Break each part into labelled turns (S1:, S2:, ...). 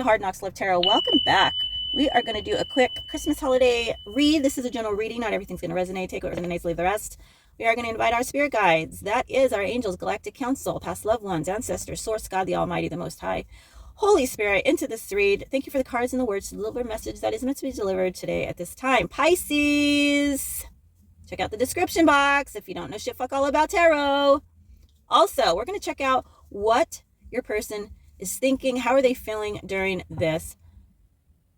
S1: to Hard Knocks Love Tarot. Welcome back. We are going to do a quick Christmas holiday read. This is a general reading. Not everything's going to resonate. Take what resonates, leave the rest. We are going to invite our spirit guides. That is our angels, galactic council, past loved ones, ancestors, source, God, the Almighty, the Most High, Holy Spirit, into this read. Thank you for the cards and the words to deliver a message that is meant to be delivered today at this time. Pisces, check out the description box if you don't know shit fuck all about tarot. Also, we're going to check out what your person is thinking. How are they feeling during this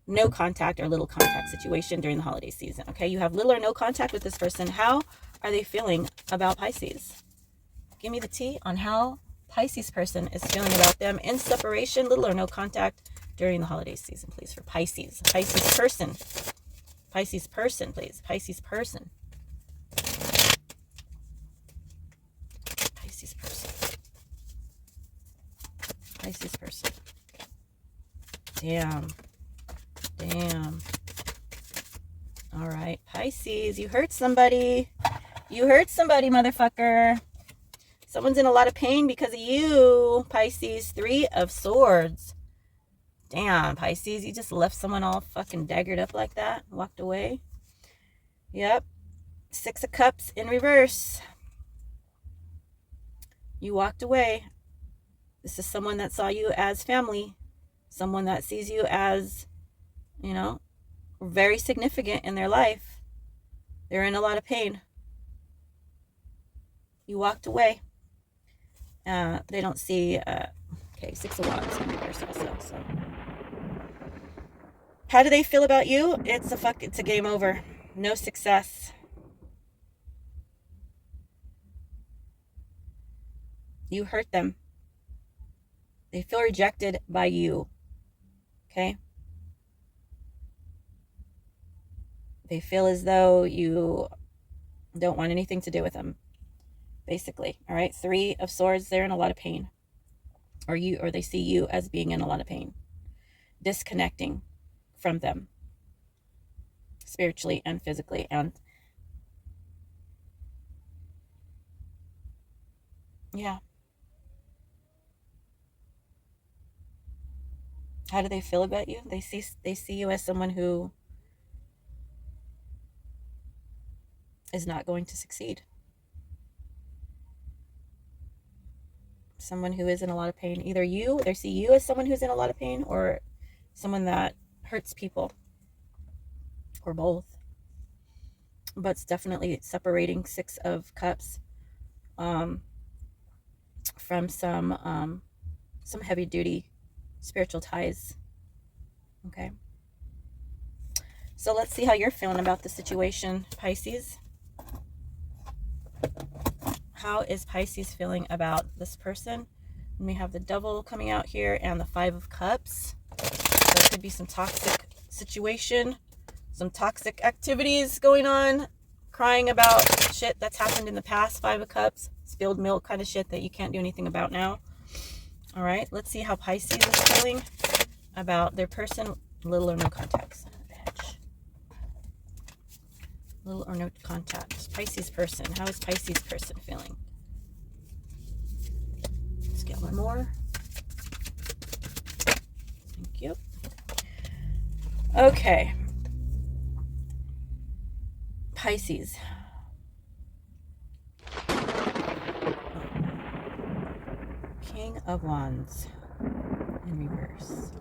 S1: no contact or little contact situation during the holiday season? Okay, you have little or no contact with this person. How are they feeling about Pisces? Give me the tea on how Pisces person is feeling about them in separation, little or no contact during the holiday season, please, for Pisces. Pisces person, please. Pisces person. Pisces person. Pisces person. Damn. All right, Pisces, you hurt somebody. You hurt somebody, motherfucker. Someone's in a lot of pain because of you, Pisces. 3 of Swords. Damn, Pisces, you just left someone all fucking daggered up like that. Walked away. Yep. 6 of Cups in reverse. You walked away. This is someone that saw you as family. Someone that sees you as, you know, very significant in their life. They're in a lot of pain. You walked away. They don't see, okay, 6 of Wands in reverse also, so. How do they feel about you? It's a game over. No success. You hurt them. They feel rejected by you. Okay? They feel as though you don't want anything to do with them, basically. All right? 3 of Swords, they're in a lot of pain. Or they see you as being in a lot of pain. Disconnecting from them. Spiritually and physically. And yeah. How do they feel about you? They see you as someone who is not going to succeed. Someone who is in a lot of pain. Either they see you as someone who's in a lot of pain, or someone that hurts people, or both. But it's definitely separating 6 of Cups from some heavy duty spiritual ties. Okay. So let's see how you're feeling about the situation, Pisces. How is Pisces feeling about this person? And we have the Devil coming out here and the 5 of Cups. So it could be some toxic situation, some toxic activities going on, crying about shit that's happened in the past. 5 of Cups, spilled milk kind of shit that you can't do anything about now. All right, let's see how Pisces is feeling about their person. Little or no contact. Son of a bitch. Little or no contact. Pisces person. How is Pisces person feeling? Let's get one more. Thank you. Okay. Pisces. King of Wands in reverse.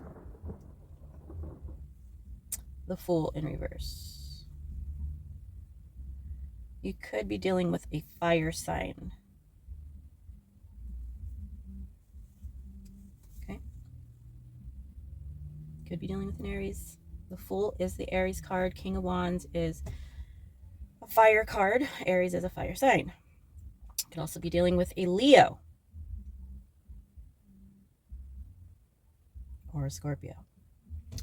S1: The Fool in reverse. You could be dealing with a fire sign. Okay. Could be dealing with an Aries. The Fool is the Aries card. King of Wands is a fire card. Aries is a fire sign. Could also be dealing with a Leo. Or a Scorpio.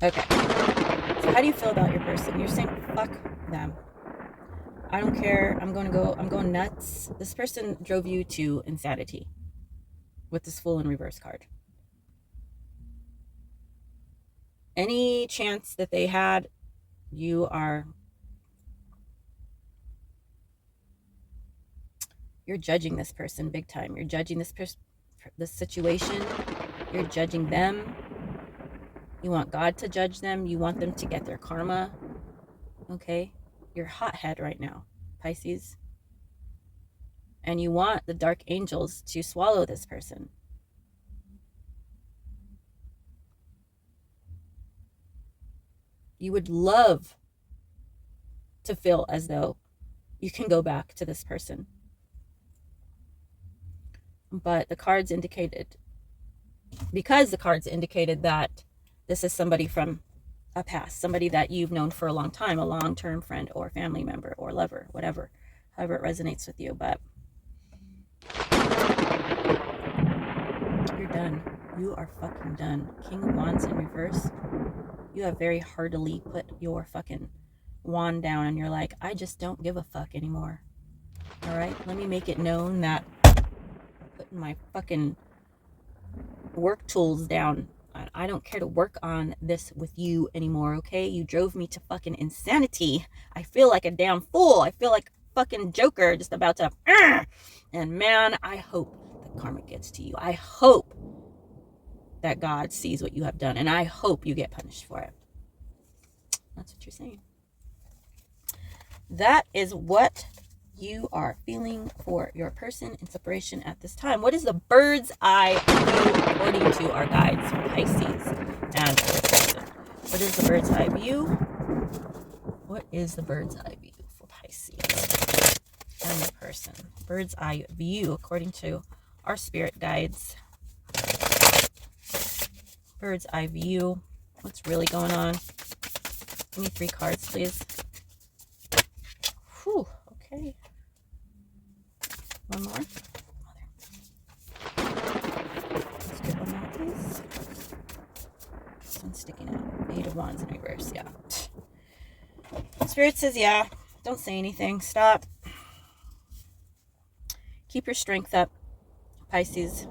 S1: Okay. So how do you feel about your person? You're saying, fuck them. I don't care. I'm going nuts. This person drove you to insanity with this Fool in reverse card. Any chance that they had, you're judging this person big time. You're judging this situation. You're judging them. You want God to judge them. You want them to get their karma. Okay? You're hothead right now, Pisces. And you want the dark angels to swallow this person. You would love to feel as though you can go back to this person. But the cards indicated, because the cards indicated that this is somebody from a past, somebody that you've known for a long time, a long-term friend or family member or lover, whatever, however it resonates with you. But you're done. You are fucking done. King of Wands in reverse. You have very heartily put your fucking wand down and you're like, I just don't give a fuck anymore. All right, let me make it known that putting my fucking work tools down. I don't care to work on this with you anymore, okay? You drove me to fucking insanity. I feel like a damn fool. I feel like a fucking Joker just about to... And man, I hope that karma gets to you. I hope that God sees what you have done. And I hope you get punished for it. That's what you're saying. That is what you are feeling for your person in separation at this time. What is the bird's eye view according to our guides for Pisces and the person? What is the bird's eye view? What is the bird's eye view for Pisces and the person? Bird's eye view according to our spirit guides. Bird's eye view. What's really going on? Give me 3 cards, please. Whew, okay. One more. Let's get one more, please. This one's sticking out. 8 of Wands in reverse, yeah. Spirit says, yeah. Don't say anything. Stop. Keep your strength up, Pisces.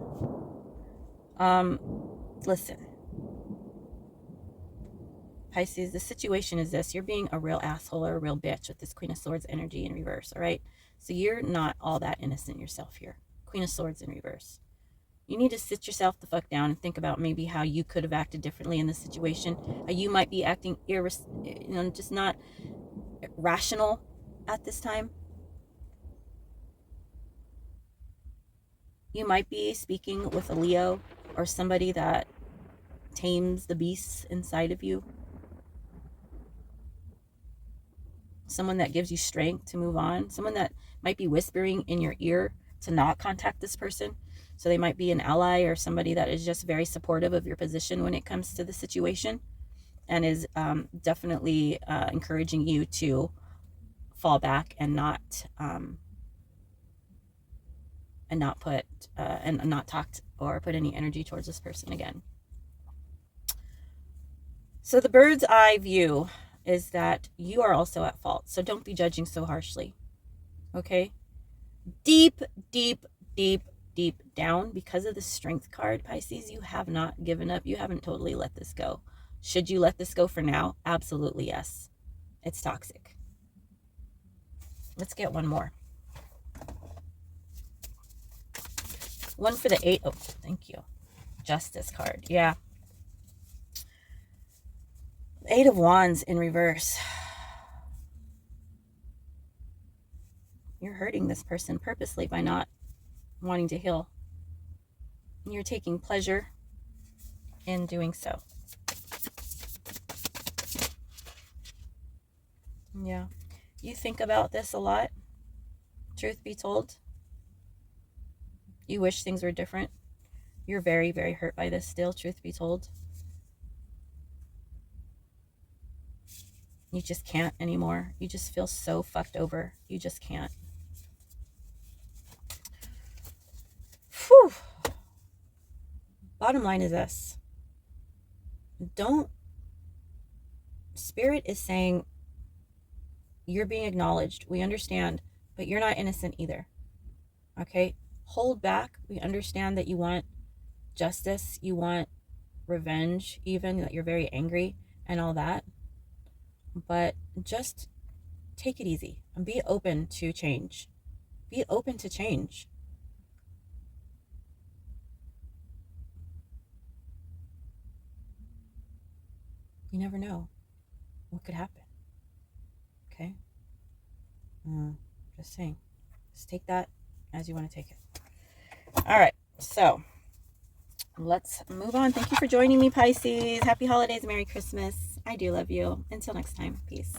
S1: Listen. Pisces, the situation is this. You're being a real asshole or a real bitch with this Queen of Swords energy in reverse, all right? So you're not all that innocent yourself here. Queen of Swords in reverse. You need to sit yourself the fuck down and think about maybe how you could have acted differently in this situation. How you might be acting just not rational at this time. You might be speaking with a Leo or somebody that tames the beasts inside of you. Someone that gives you strength to move on. Someone that might be whispering in your ear to not contact this person. So they might be an ally or somebody that is just very supportive of your position when it comes to the situation and is definitely encouraging you to fall back and not talk or put any energy towards this person again. So the bird's eye view is that you are also at fault. So don't be judging so harshly. Okay? Deep, deep, deep, deep down, because of the strength card, Pisces, you have not given up. You haven't totally let this go. Should you let this go for now? Absolutely yes. It's toxic. Let's get one more. One for the 8. Oh, thank you. Justice card. Yeah. 8 of Wands in reverse. You're hurting this person purposely by not wanting to heal. You're taking pleasure in doing so. Yeah. You think about this a lot. Truth be told. You wish things were different. You're very, very hurt by this still, truth be told. You just can't anymore. You just feel so fucked over. You just can't. Whew. Bottom line is this. Spirit is saying you're being acknowledged. We understand, but you're not innocent either. Okay? Hold back. We understand that you want justice. You want revenge, even that you're very angry and all that. But just take it easy and be open to change. Be open to change. You never know what could happen. Okay? Just saying. Just take that as you want to take it. All right. So let's move on. Thank you for joining me, Pisces. Happy holidays. Merry Christmas. I do love you. Until next time. Peace.